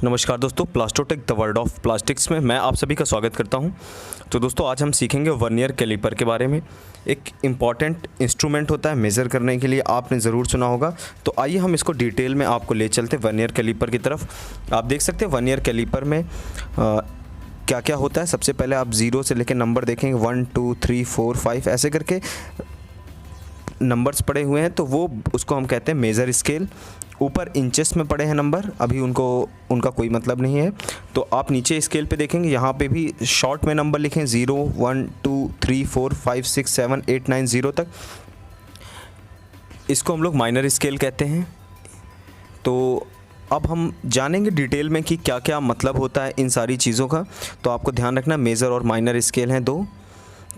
नमस्कार दोस्तों, प्लास्टोटेक the world of plastics में मैं आप सभी का स्वागत करता हूं। तो दोस्तों आज हम सीखेंगे वर्नियर कैलिपर के बारे में। एक इम्पॉर्टेंट इंस्ट्रूमेंट होता है मेज़र करने के लिए, आपने ज़रूर सुना होगा। तो आइए हम इसको डिटेल में आपको ले चलते हैं वर्नियर कैलिपर की तरफ। आप देख सकते हैं वर्नियर कैलिपर में क्या क्या होता है। सबसे पहले आप 0 से लेकर नंबर देखेंगे 1 2 3 4 5 ऐसे करके नंबर्स पड़े हुए हैं, तो वो उसको हम कहते हैं मेज़र स्केल। ऊपर इंचेस में पड़े हैं नंबर, अभी उनका कोई मतलब नहीं है। तो आप नीचे स्केल पे देखेंगे, यहाँ पे भी शॉर्ट में नंबर लिखें 0 1 2 3 4 5 6 7 8 9 0 तक। इसको हम लोग माइनर स्केल कहते हैं। तो अब हम जानेंगे डिटेल में कि क्या क्या मतलब होता है इन सारी चीज़ों का। तो आपको ध्यान रखना, मेज़र और माइनर स्केल हैं दो।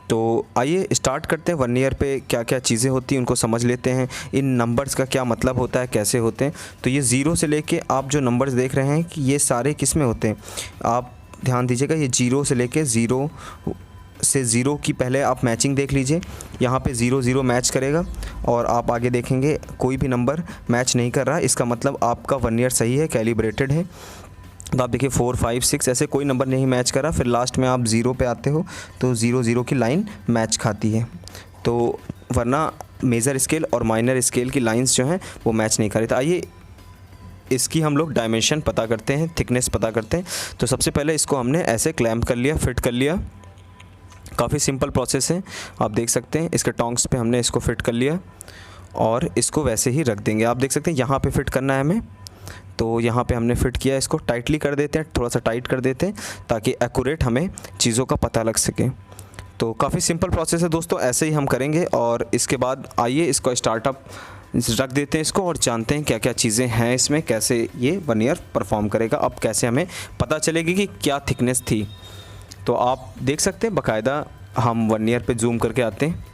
तो आइए स्टार्ट करते हैं। वर्नियर पे क्या क्या चीज़ें होती हैं उनको समझ लेते हैं। इन नंबर्स का क्या मतलब होता है, कैसे होते हैं। तो ये 0 से लेके आप जो नंबर्स देख रहे हैं कि ये सारे किस में होते हैं, आप ध्यान दीजिएगा। ये 0 से लेके 0 से 0 की पहले आप मैचिंग देख लीजिए। यहाँ पे 0 0 मैच करेगा और आप आगे देखेंगे कोई भी नंबर मैच नहीं कर रहा, इसका मतलब आपका वर्नियर सही है, कैलिब्रेटेड है। तो आप देखिए 4 5 6 ऐसे कोई नंबर नहीं मैच करा, फिर लास्ट में आप 0 पे आते हो तो 0 0 की लाइन मैच खाती है। तो वरना मेज़र स्केल और माइनर स्केल की लाइंस जो हैं वो मैच नहीं कर रही। तो आइए इसकी हम लोग डायमेंशन पता करते हैं, थिकनेस पता करते हैं। तो सबसे पहले इसको हमने ऐसे क्लैम्प कर लिया, फिट कर लिया। काफ़ी सिंपल प्रोसेस है, आप देख सकते हैं। इसके टोंग्स पे हमने इसको फिट कर लिया और इसको वैसे ही रख देंगे। आप देख सकते हैं यहाँ पे फिट करना है हमें, तो यहाँ पे हमने फ़िट किया। इसको टाइटली कर देते हैं, थोड़ा सा टाइट कर देते हैं ताकि एक्यूरेट हमें चीज़ों का पता लग सके। तो काफ़ी सिंपल प्रोसेस है दोस्तों, ऐसे ही हम करेंगे। और इसके बाद आइए इसको स्टार्टअप रख देते हैं इसको और जानते हैं क्या क्या चीज़ें हैं इसमें, कैसे ये वर्नियर परफॉर्म करेगा। अब कैसे हमें पता चलेगी कि क्या थिकनेस थी। तो आप देख सकते हैं बाकायदा, हम वर्नियर पे जूम करके आते हैं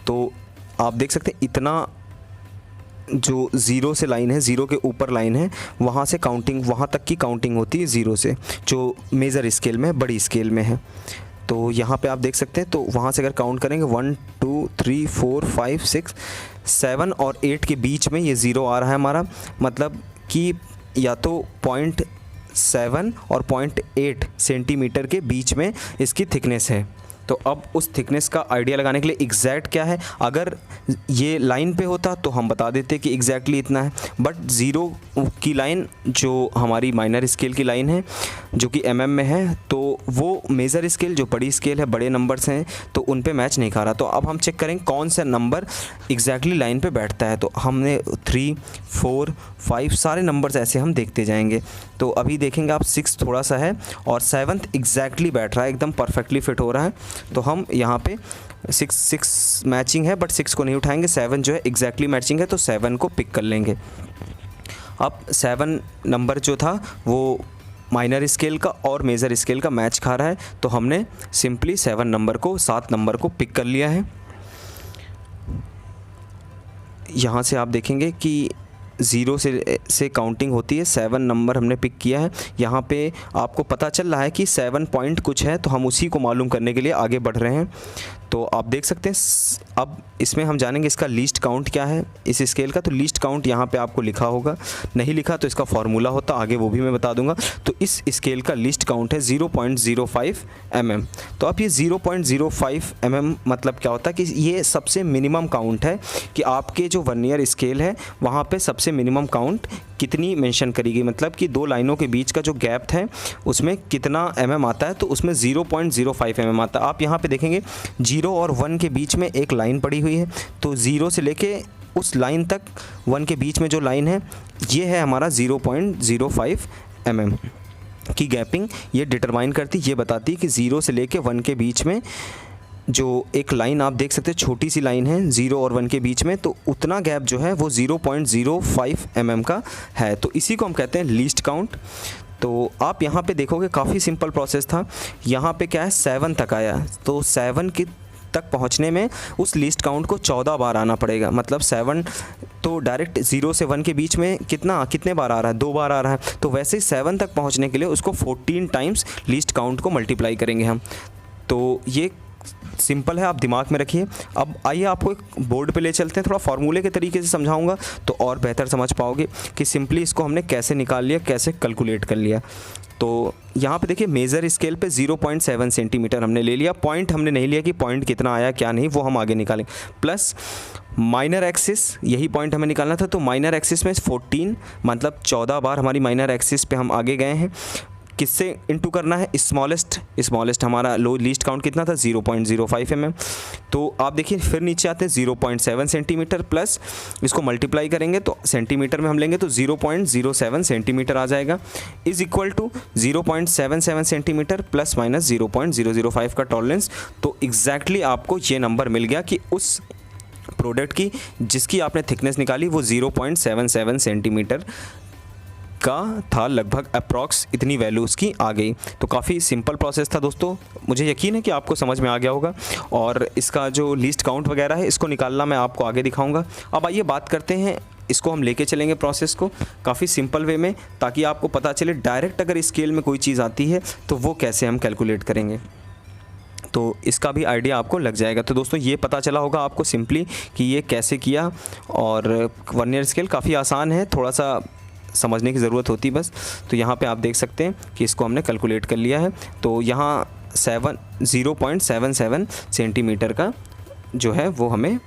तो आप देख सकते हैं इतना जो 0 से लाइन है, 0 के ऊपर लाइन है, वहाँ से काउंटिंग, वहाँ तक की काउंटिंग होती है 0 से, जो मेज़र स्केल में, बड़ी स्केल में है। तो यहाँ पे आप देख सकते हैं, तो वहाँ से अगर काउंट करेंगे 1 2 3 4 5 6 7 और 8 के बीच में ये 0 आ रहा है हमारा, मतलब कि या तो 0.7 और 0.8 सेंटीमीटर के बीच में इसकी थिकनेस है। तो अब उस थिकनेस का आइडिया लगाने के लिए एग्जैक्ट क्या है, अगर ये लाइन पे होता तो हम बता देते कि एग्जैक्टली इतना है, बट 0 की लाइन जो हमारी माइनर स्केल की लाइन है जो कि mm में है, तो वो मेज़र स्केल जो बड़ी स्केल है, बड़े नंबर्स हैं, तो उन पे मैच नहीं खा रहा। तो अब हम चेक करेंगे कौन सा नंबर एग्जैक्टली लाइन पे बैठता है। तो हमने 3 4 5 सारे नंबर्स ऐसे हम देखते जाएंगे। तो अभी देखेंगे आप 6 थोड़ा सा है और 7th एग्जैक्टली बैठ रहा है, एकदम परफेक्टली फिट हो रहा है। तो हम यहाँ पे 6 मैचिंग है, बट 6 को नहीं उठाएंगे, 7 जो है एग्जैक्टली मैचिंग है, तो 7 को पिक कर लेंगे। अब 7 नंबर जो था वो माइनर स्केल का और मेज़र स्केल का मैच खा रहा है, तो हमने सिंपली 7 नंबर को पिक कर लिया है। यहाँ से आप देखेंगे कि 0 से काउंटिंग होती है, 7 नंबर हमने पिक किया है। यहाँ पे आपको पता चल रहा है कि 7 पॉइंट कुछ है, तो हम उसी को मालूम करने के लिए आगे बढ़ रहे हैं। तो आप देख सकते हैं अब इसमें हम जानेंगे इसका लीस्ट काउंट क्या है इस स्केल का। तो लीस्ट काउंट यहाँ पे आपको लिखा होगा, नहीं लिखा तो इसका फॉर्मूला होता, आगे वो भी मैं बता दूंगा। तो इस स्केल का लीस्ट काउंट है 0.05 mm। तो अब ये 0.05 mm मतलब क्या होता है कि ये सबसे मिनिमम काउंट है कि आपके जो वर्नियर स्केल है वहाँ पे सबसे मिनिमम काउंट कितनी मेंशन करेगी, मतलब कि दो लाइनों के बीच का जो गैप है उसमें कितना mm आता है, तो उसमें 0.05 mm आता है। आप यहाँ पे देखेंगे 0 और 1 के बीच में एक लाइन पड़ी हुई है, तो 0 से लेके उस लाइन तक 1 के बीच में जो लाइन है ये है हमारा 0.05 mm की गैपिंग। ये डिटरमाइन करती, ये बताती है कि 0 से लेके 1 के बीच में जो एक लाइन आप देख सकते हैं, छोटी सी लाइन है 0 और 1 के बीच में, तो उतना गैप जो है वो 0.05 mm का है। तो इसी को हम कहते हैं लीस्ट काउंट। तो आप यहाँ पे देखोगे काफ़ी सिंपल प्रोसेस था। यहाँ पे क्या है 7 तक आया, तो 7 की तक पहुँचने में उस लीस्ट काउंट को 14 बार आना पड़ेगा। मतलब 7 तो डायरेक्ट 0 से 1 के बीच में कितने बार आ रहा है, 2 बार आ रहा है। तो वैसे ही 7 तक पहुँचने के लिए उसको 14 टाइम्स लीस्ट काउंट को मल्टीप्लाई करेंगे हम। तो ये सिंपल है, आप दिमाग में रखिए। अब आइए आपको एक बोर्ड पे ले चलते हैं, थोड़ा फार्मूले के तरीके से समझाऊंगा तो और बेहतर समझ पाओगे कि सिंपली इसको हमने कैसे निकाल लिया, कैसे कैलकुलेट कर लिया। तो यहाँ पे देखिए मेज़र स्केल पे 0.7 सेंटीमीटर हमने ले लिया। पॉइंट हमने नहीं लिया कि पॉइंट कितना आया क्या नहीं, वो हम आगे निकालें। प्लस माइनर एक्सिस, यही पॉइंट हमें निकालना था, तो माइनर एक्सिस में 14 मतलब 14 बार हमारी माइनर एक्सिस पे हम आगे गए हैं। किससे इनटू करना है? स्मॉलेस्ट हमारा लीस्ट काउंट कितना था? 0.05 mm। तो आप देखिए फिर नीचे आते हैं 0.7 सेंटीमीटर, प्लस इसको मल्टीप्लाई करेंगे तो सेंटीमीटर में हम लेंगे तो 0.07 सेंटीमीटर आ जाएगा, is equal to 0.77 centimetre plus minus 0.005 का टॉलरेंस। तो एग्जैक्टली आपको ये नंबर मिल गया कि उस प्रोडक्ट की जिसकी आपने थिकनेस निकाली वो 0.77 सेंटीमीटर का था, लगभग अप्रॉक्स इतनी वैल्यू उसकी आ गई। तो काफ़ी सिंपल प्रोसेस था दोस्तों, मुझे यकीन है कि आपको समझ में आ गया होगा। और इसका जो लीस्ट काउंट वगैरह है इसको निकालना मैं आपको आगे दिखाऊंगा। अब आइए बात करते हैं, इसको हम लेके चलेंगे प्रोसेस को काफ़ी सिंपल वे में, ताकि आपको पता चले डायरेक्ट अगर स्केल में कोई चीज़ आती है तो वो कैसे हम कैलकुलेट करेंगे, तो इसका भी आइडिया आपको लग जाएगा। तो दोस्तों ये पता चला होगा आपको सिंपली कि ये कैसे किया। और वर्नियर स्केल काफ़ी आसान है, थोड़ा सा समझने की ज़रूरत होती बस। तो यहाँ पे आप देख सकते हैं कि इसको हमने कैलकुलेट कर लिया है। तो यहाँ 0.77 सेंटीमीटर का जो है वो हमें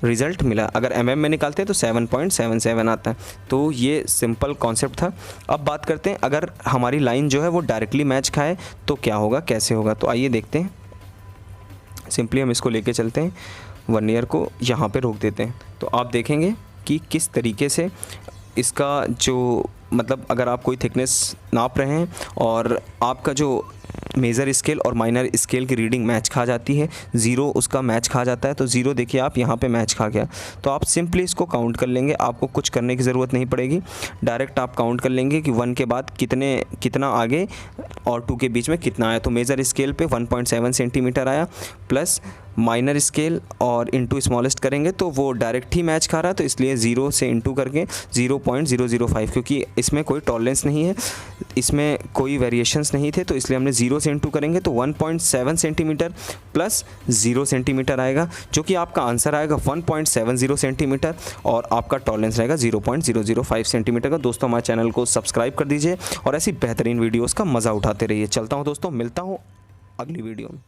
रिज़ल्ट मिला। अगर mm में निकालते हैं तो 7.77 आता है। तो ये सिंपल कॉन्सेप्ट था। अब बात करते हैं अगर हमारी लाइन जो है वो डायरेक्टली मैच खाए तो क्या होगा, कैसे होगा। तो आइए देखते हैं। सिंपली हम इसको लेके चलते हैं, वर्नियर को यहाँ पे रोक देते हैं। तो आप देखेंगे कि किस तरीके से इसका जो मतलब अगर आप कोई थिकनेस नाप रहे हैं और आपका जो मेज़र स्केल और माइनर स्केल की रीडिंग मैच खा जाती है, ज़ीरो उसका मैच खा जाता है, तो ज़ीरो देखिए आप यहाँ पे मैच खा गया, तो आप सिंपली इसको काउंट कर लेंगे। आपको कुछ करने की ज़रूरत नहीं पड़ेगी, डायरेक्ट आप काउंट कर लेंगे कि 1 के बाद कितना आगे और 2 के बीच में कितना आया। तो मेज़र स्केल पे 1.7 सेंटीमीटर आया, प्लस माइनर स्केल और इंटू स्मॉलेस्ट करेंगे तो वो डायरेक्ट ही मैच खा रहा है, तो इसलिए 0 से इंटू करके 0.005, क्योंकि इसमें कोई टॉलरेंस नहीं है, इसमें कोई वेरिएशंस नहीं थे, तो इसलिए हमने 0 से इंटू करेंगे तो 1.7 सेंटीमीटर प्लस 0 सेंटीमीटर आएगा, जो कि आपका आंसर आएगा 1.70 सेंटीमीटर और आपका टॉलरेंस रहेगा 0.005 सेंटीमीटर का। दोस्तों हमारे चैनल को सब्सक्राइब कर दीजिए और ऐसी बेहतरीन वीडियोज़ का मज़ा उठाते रहिए। चलता हूँ दोस्तों, मिलता हूँ अगली वीडियो में।